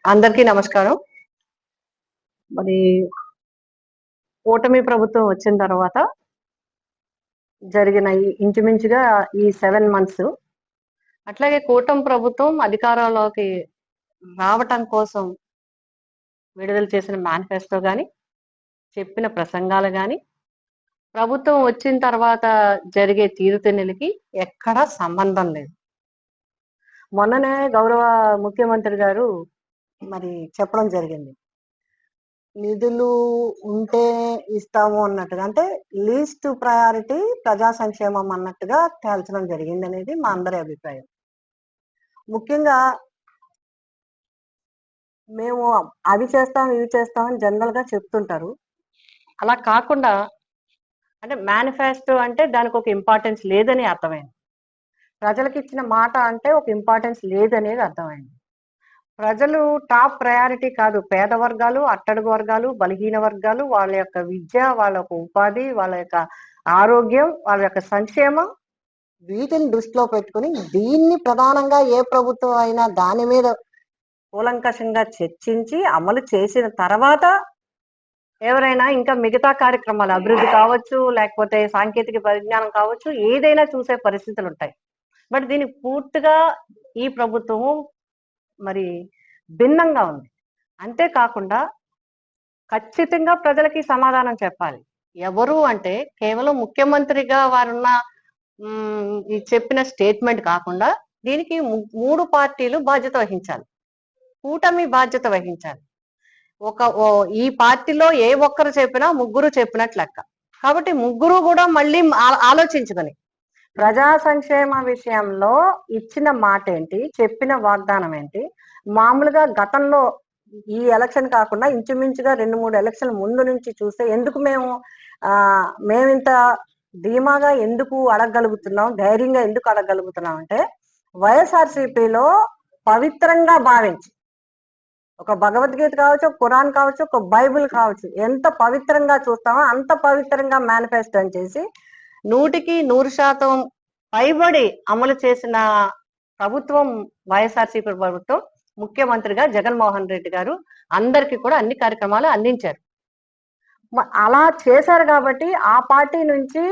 అందరికీ నమస్కారం. మరి కూటమి ప్రభుత్వం వచ్చిన తర్వాత జరిగిన ఇంచుమించుగా ఈ 7 మంత్స్, అట్లాగే కూటమి ప్రభుత్వం అధికారంలోకి రావటం కోసం విడుదల చేసిన మేనిఫెస్టో గాని, చెప్పిన ప్రసంగాలు గాని, ప్రభుత్వం వచ్చిన తర్వాత జరిగే తీరుతెన్నులకి ఎక్కడా సంబంధం లేదు. మొన్ననే గౌరవ ముఖ్యమంత్రి గారు మరి చెప్పడం జరిగింది. నిధులు ఉంటే ఇస్తాము అన్నట్టుగా, అంటే లీస్ట్ ప్రయారిటీ ప్రజా సంక్షేమం అన్నట్టుగా తేల్చడం జరిగింది అనేది మా అందరి అభిప్రాయం. ముఖ్యంగా మేము అవి చేస్తాం ఇవి చేస్తాం అని జనరల్ గా చెప్తుంటారు. అలా కాకుండా అంటే మేనిఫెస్టో అంటే దానికి ఒక ఇంపార్టెన్స్ లేదని అర్థమైంది. ప్రజలకు ఇచ్చిన మాట అంటే ఒక ఇంపార్టెన్స్ లేదనేది అర్థమైంది. ప్రజలు టాప్ ప్రయారిటీ కాదు. పేద వర్గాలు, అట్టడుగు వర్గాలు, బలహీన వర్గాలు, వాళ్ళ యొక్క విద్య, వాళ్ళ యొక్క ఉపాధి, వాళ్ళ యొక్క ఆరోగ్యం, వాళ్ళ యొక్క సంక్షేమం, వీటిని దృష్టిలో పెట్టుకుని దీన్ని ప్రధానంగా ఏ ప్రభుత్వం అయినా దాని మీద కూలంకషంగా చర్చించి అమలు చేసిన తర్వాత ఎవరైనా ఇంకా మిగతా కార్యక్రమాలు అభివృద్ధి కావచ్చు, లేకపోతే సాంకేతిక పరిజ్ఞానం కావచ్చు, ఏదైనా చూసే పరిస్థితులు ఉంటాయి. బట్ దీనికి పూర్తిగా ఈ ప్రభుత్వము మరి భిన్నంగా ఉంది. అంతేకాకుండా ఖచ్చితంగా ప్రజలకి సమాధానం చెప్పాలి. ఎవరు అంటే కేవలం ముఖ్యమంత్రిగా వారున్న ఈ చెప్పిన స్టేట్మెంట్ కాకుండా దీనికి 3 పార్టీలు బాధ్యత వహించాలి. కూటమి బాధ్యత వహించాలి. ఈ పార్టీలో ఏ ఒక్కరు చెప్పినా ముగ్గురు చెప్పినట్లు లెక్క. కాబట్టి ముగ్గురు కూడా మళ్ళీ ఆలోచించుకొని ప్రజా సంక్షేమ విషయంలో ఇచ్చిన మాట ఏంటి, చెప్పిన వాగ్దానం ఏంటి. మామూలుగా గతంలో ఈ ఎలక్షన్ కాకుండా ఇంచుమించుగా 2-3 ఎలక్షన్ ముందు నుంచి చూస్తే ఎందుకు మేమింత ధీమాగా ఎందుకు అడగగలుగుతున్నాం, ధైర్యంగా ఎందుకు అడగగలుగుతున్నాం అంటే వైఎస్ఆర్సీపీలో పవిత్రంగా భావించి, ఒక భగవద్గీత కావచ్చు, ఒక ఖురాన్ కావచ్చు, ఒక బైబిల్ కావచ్చు, ఎంత పవిత్రంగా చూస్తామో అంత పవిత్రంగా మేనిఫెస్టో చేసి 100% పైబడి అమలు చేసిన ప్రభుత్వం వైఎస్ఆర్సీపీ ప్రభుత్వం. ముఖ్యమంత్రిగా జగన్మోహన్ రెడ్డి గారు అందరికీ కూడా అన్ని కార్యక్రమాలు అందించారు. అలా చేశారు కాబట్టి ఆ పార్టీ నుంచి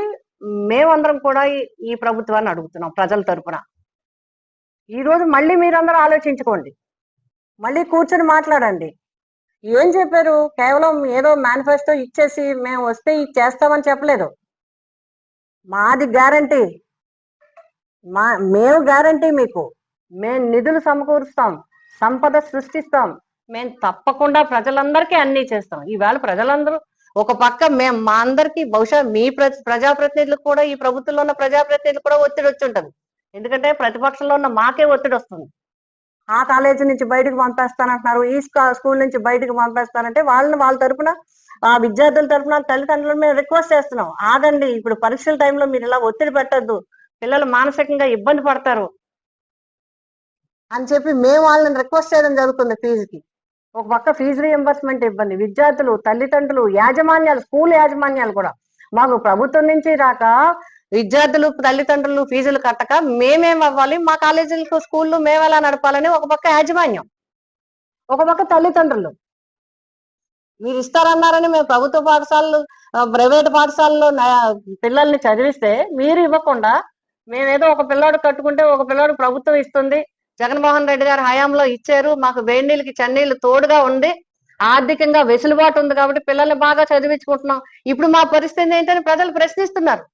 మేమందరం కూడా ఈ ప్రభుత్వాన్ని అడుగుతున్నాం ప్రజల తరపున. ఈరోజు మళ్ళీ మీరందరూ ఆలోచించుకోండి, మళ్ళీ కూర్చొని మాట్లాడండి. ఏం చెప్పారు? కేవలం ఏదో మేనిఫెస్టో ఇచ్చేసి మేము వస్తే ఇది చేస్తామని చెప్పలేదు. మాది గ్యారంటీ, మేము గ్యారంటీ మీకు. మేము నిధులు సమకూరుస్తాం, సంపద సృష్టిస్తాం, మేము తప్పకుండా ప్రజలందరికీ అన్ని చేస్తాం. ఈవేళ ప్రజలందరూ ఒక పక్క మా అందరికీ, బహుశా మీ ప్రజాప్రతినిధులకు కూడా, ఈ ప్రభుత్వంలో ఉన్న ప్రజాప్రతినిధులు కూడా ఒత్తిడి వచ్చి ఉంటుంది. ఎందుకంటే ప్రతిపక్షంలో ఉన్న మాకే ఒత్తిడి వస్తుంది. ఆ కాలేజీ నుంచి బయటకు పంపేస్తానంటున్నారు, ఈ స్కూల్ నుంచి బయటకు పంపేస్తానంటే వాళ్ళ తరపున, ఆ విద్యార్థుల తరపున తల్లిదండ్రుల మీద రిక్వెస్ట్ చేస్తున్నాం, ఆగండి, ఇప్పుడు పరీక్షల టైంలో మీరు ఇలా ఒత్తిడి పెట్టద్దు, పిల్లలు మానసికంగా ఇబ్బంది పడతారు అని చెప్పి మేము వాళ్ళని రిక్వెస్ట్ చేయడం జరుగుతుంది. ఫీజుకి ఒక పక్క ఫీజు రీఎంబర్స్మెంట్ ఇబ్బంది, విద్యార్థులు, తల్లిదండ్రులు, యాజమాన్యాలు, స్కూల్ యాజమాన్యాలు కూడా మాకు ప్రభుత్వం నుంచి రాక విద్యార్థులు, తల్లిదండ్రులు ఫీజులు కట్టక మేమేం అవ్వాలి, మా కాలేజీలకు, స్కూళ్ళు మేము ఎలా నడపాలని ఒక పక్క యాజమాన్యం, ఒక పక్క తల్లిదండ్రులు. మీరు ఇస్తారన్నారని మేము ప్రభుత్వ పాఠశాలలు, ప్రైవేట్ పాఠశాలలో పిల్లల్ని చదివిస్తే మీరు ఇవ్వకుండా, మేమేదో ఒక పిల్లాడు కట్టుకుంటే ఒక పిల్లాడు ప్రభుత్వం ఇస్తుంది, జగన్మోహన్ రెడ్డి గారు హయాంలో ఇచ్చారు, మాకు వేడి నీళ్ళకి చన్నీళ్ళు తోడుగా ఉంది, ఆర్థికంగా వెసులుబాటు ఉంది కాబట్టి పిల్లల్ని బాగా చదివించుకుంటున్నాం, ఇప్పుడు మా పరిస్థితి ఏంటని ప్రజలు ప్రశ్నిస్తున్నారు.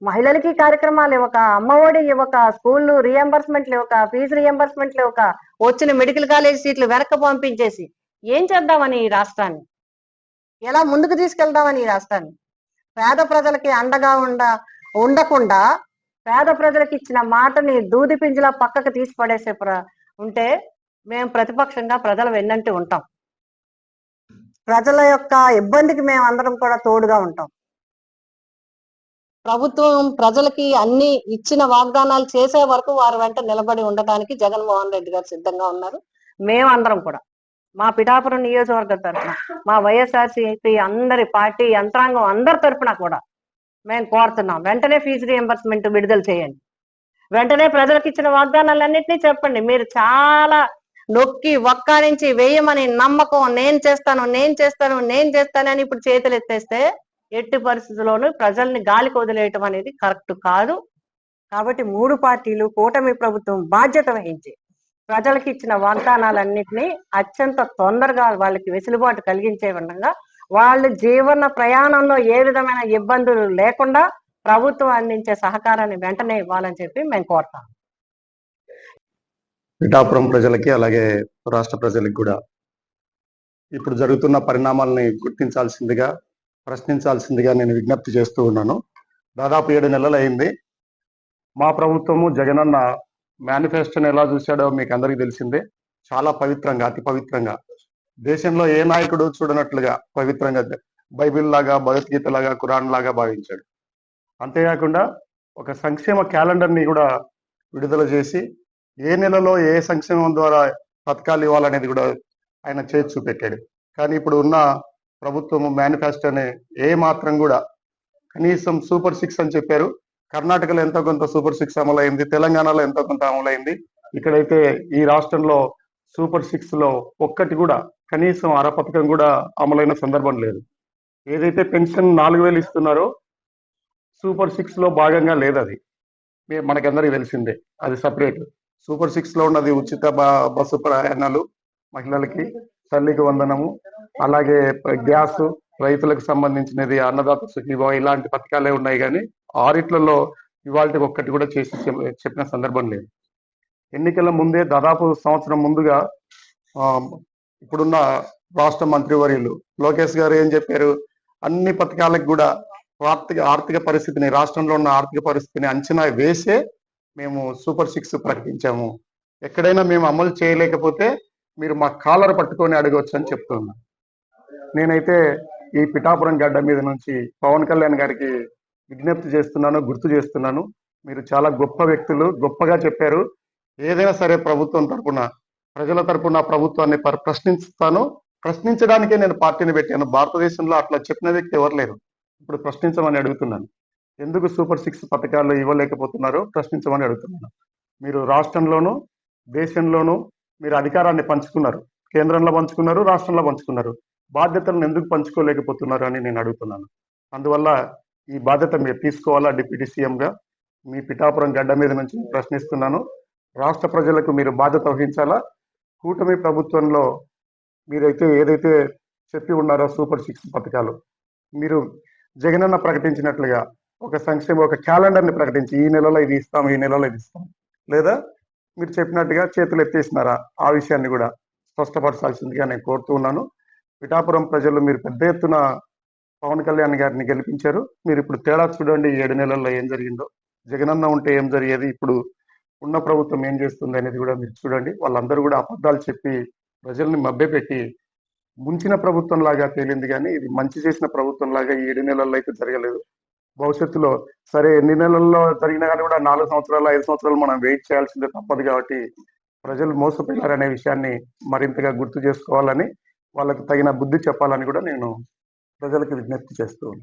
మహిళలకి కార్యక్రమాలు ఇవ్వక, అమ్మఒడి ఇవ్వక, స్కూళ్ళు రీఎంబర్స్మెంట్లు ఇవ్వక, ఫీజు రీఎంబర్స్మెంట్లు ఇవ్వక, వచ్చిన మెడికల్ కాలేజ్ సీట్లు వెనక్కి పంపించేసి ఏం చేద్దామని ఈ రాష్ట్రాన్ని, ఎలా ముందుకు తీసుకెళ్దామని ఈ రాష్ట్రాన్ని, పేద ప్రజలకి అండగా ఉండకుండా పేద ప్రజలకు ఇచ్చిన మాటని దూది పింజలా పక్కకు తీసి పడేసే ఉంటే మేము ప్రతిపక్షంగా ప్రజల వెన్నంటి ఉంటాం. ప్రజల యొక్క ఇబ్బందికి మేము అందరం కూడా తోడుగా ఉంటాం. ప్రభుత్వం ప్రజలకి అన్ని ఇచ్చిన వాగ్దానాలు చేసే వరకు వారి వెంట నిలబడి ఉండటానికి జగన్మోహన్ రెడ్డి గారు సిద్ధంగా ఉన్నారు. మేమందరం కూడా మా పిఠాపురం నియోజకవర్గం తరఫున, మా వైఎస్ఆర్సీపీ అందరి పార్టీ యంత్రాంగం అందరి తరఫున కూడా మేము కోరుతున్నాం, వెంటనే ఫీజు రీఎంబర్స్మెంట్ విడుదల చేయండి, వెంటనే ప్రజలకు ఇచ్చిన వాగ్దానాలన్నింటినీ చెప్పండి. మీరు చాలా నొక్కి ఒక్కానించి వేయమని నమ్మకం, నేను చేస్తాను నేను చేస్తాను నేను చేస్తానని ఇప్పుడు చేతులు ఎత్తేస్తే ఎట్టి పరిస్థితుల్లోనూ ప్రజల్ని గాలికి వదిలేయటం అనేది కరెక్ట్ కాదు. కాబట్టి 3 పార్టీలు కూటమి ప్రభుత్వం బాధ్యత వహించి ప్రజలకు ఇచ్చిన వాగ్దానాలన్నింటినీ అత్యంత తొందరగా వాళ్ళకి వెసులుబాటు కలిగించే విధంగా వాళ్ళ జీవన ప్రయాణంలో ఏ విధమైన ఇబ్బందులు లేకుండా ప్రభుత్వం అందించే సహకారాన్ని వెంటనే ఇవ్వాలని చెప్పి మేము కోరుతాం. పిఠాపురం ప్రజలకి అలాగే రాష్ట్ర ప్రజలకు కూడా ఇప్పుడు జరుగుతున్న పరిణామాలని గుర్తించాల్సిందిగా, ప్రశ్నించాల్సిందిగా నేను విజ్ఞప్తి చేస్తూ ఉన్నాను. దాదాపు 7 నెలలు అయింది. మా ప్రభుత్వము జగనన్న మేనిఫెస్టోని ఎలా చూశాడో మీకు అందరికీ తెలిసిందే. చాలా పవిత్రంగా, అతి పవిత్రంగా, దేశంలో ఏ నాయకుడు చూడనట్లుగా పవిత్రంగా, బైబిల్ లాగా, భగవద్గీత లాగా, ఖురాన్ లాగా భావించాడు. అంతేకాకుండా ఒక సంక్షేమ క్యాలెండర్ని కూడా విడుదల చేసి ఏ నెలలో ఏ సంక్షేమం ద్వారా పథకాలు ఇవ్వాలనేది కూడా ఆయన చేసి చూపెట్టాడు. కానీ ఇప్పుడు ఉన్న ప్రభుత్వం మేనిఫెస్టోని ఏ మాత్రం కూడా, కనీసం సూపర్ 6 అని చెప్పారు. కర్ణాటకలో ఎంతో కొంత సూపర్ 6 అమలైంది, తెలంగాణలో ఎంతో కొంత అమలైంది. ఇక్కడైతే ఈ రాష్ట్రంలో సూపర్ 6 లో ఒక్కటి కూడా, కనీసం అర పథకం కూడా అమలైన సందర్భం లేదు. ఏదైతే పెన్షన్ 4000 ఇస్తున్నారో సూపర్ 6 లో భాగంగా లేదు. అది మనకందరికీ తెలిసిందే. అది సపరేట్. సూపర్ 6 లో ఉన్నది ఉచిత బస్సు ప్రయాణాలు మహిళలకి, తల్లికి వందనము, అలాగే గ్యాస్, రైతులకు సంబంధించినది, అన్నదాత సుఖీభావ, ఇలాంటి పథకాలే ఉన్నాయి. కానీ ఆరిట్లలో ఇవాళకి ఒక్కటి కూడా చేసి చెప్పిన సందర్భం లేదు. ఎన్నికల ముందే దాదాపు సంవత్సరం ముందుగా ఇప్పుడున్న రాష్ట్ర మంత్రివర్యులు లోకేష్ గారు ఏం చెప్పారు, అన్ని పథకాలకు కూడా ఆర్థిక పరిస్థితిని, రాష్ట్రంలో ఉన్న ఆర్థిక పరిస్థితిని అంచనా వేసే మేము సూపర్ 6 ప్రకటించాము. ఎక్కడైనా మేము అమలు చేయలేకపోతే మీరు మా కాలర్ పట్టుకొని అడగవచ్చు అని చెప్తున్నా. నేనైతే ఈ పిఠాపురం గడ్డ మీద నుంచి పవన్ కళ్యాణ్ గారికి విజ్ఞప్తి చేస్తున్నాను, గుర్తు చేస్తున్నాను. మీరు చాలా గొప్ప వ్యక్తులు, గొప్పగా చెప్పారు. ఏదైనా సరే ప్రభుత్వం తరపున, ప్రజల తరపున ప్రభుత్వాన్ని ప్రశ్నిస్తాను. ప్రశ్నించడానికే నేను పార్టీని పెట్టాను. భారతదేశంలో అట్లా చెప్పిన వ్యక్తి ఎవరు లేరు. ఇప్పుడు ప్రశ్నించమని అడుగుతున్నాను. ఎందుకు సూపర్ 6 పథకాలు ఇవ్వలేకపోతున్నారో ప్రశ్నించమని అడుగుతున్నాను. మీరు రాష్ట్రంలోనూ దేశంలోనూ మీరు అధికారాన్ని పంచుకున్నారు. కేంద్రంలో పంచుకున్నారు, రాష్ట్రంలో పంచుకున్నారు. బాధ్యతలను ఎందుకు పంచుకోలేకపోతున్నారు అని నేను అడుగుతున్నాను. అందువల్ల ఈ బాధ్యత మీరు తీసుకోవాలా. డిప్యూటీ సీఎంగా మీ పిఠాపురం గడ్డ మీద నుంచి ప్రశ్నిస్తున్నాను. రాష్ట్ర ప్రజలకు మీరు బాధ్యత వహించాలా. కూటమి ప్రభుత్వంలో మీరైతే ఏదైతే చెప్పి ఉన్నారో సూపర్ 6 పథకాలు, మీరు జగనన్న ప్రకటించినట్లుగా ఒక క్యాలెండర్ని ప్రకటించి ఈ నెలలో ఇది ఇస్తాం, ఈ నెలలో ఇది ఇస్తాం, లేదా మీరు చెప్పినట్టుగా చేతులు ఎత్తేసినారా, ఆ విషయాన్ని కూడా స్పష్టపరచాల్సిందిగా నేను కోరుతూ ఉన్నాను. పిఠాపురం ప్రజలు మీరు పెద్ద ఎత్తున పవన్ కళ్యాణ్ గారిని గెలిపించారు. మీరు ఇప్పుడు తేడా చూడండి. 7 నెలల్లో ఏం జరిగిందో, జగనన్న ఉంటే ఏం జరిగేది, ఇప్పుడు ఉన్న ప్రభుత్వం ఏం చేస్తుంది అనేది కూడా మీరు చూడండి. వాళ్ళందరూ కూడా అబద్ధాలు చెప్పి ప్రజల్ని మభ్యపెట్టి ముంచిన ప్రభుత్వం లాగా తేలింది. కానీ ఇది మంచి చేసిన ప్రభుత్వం లాగా ఈ 7 నెలల్లో అయితే జరగలేదు. భవిష్యత్తులో సరే ఎన్ని నెలల్లో జరిగినా కానీ కూడా 4 సంవత్సరాలు 5 సంవత్సరాలు మనం వెయిట్ చేయాల్సిందే తప్పదు. కాబట్టి ప్రజలు మోసపోయారనే విషయాన్ని మరింతగా గుర్తు చేసుకోవాలని, వాళ్ళకు తగిన బుద్ధి చెప్పాలని కూడా నేను ప్రజలకు విజ్ఞప్తి చేస్తూ ఉన్నాను.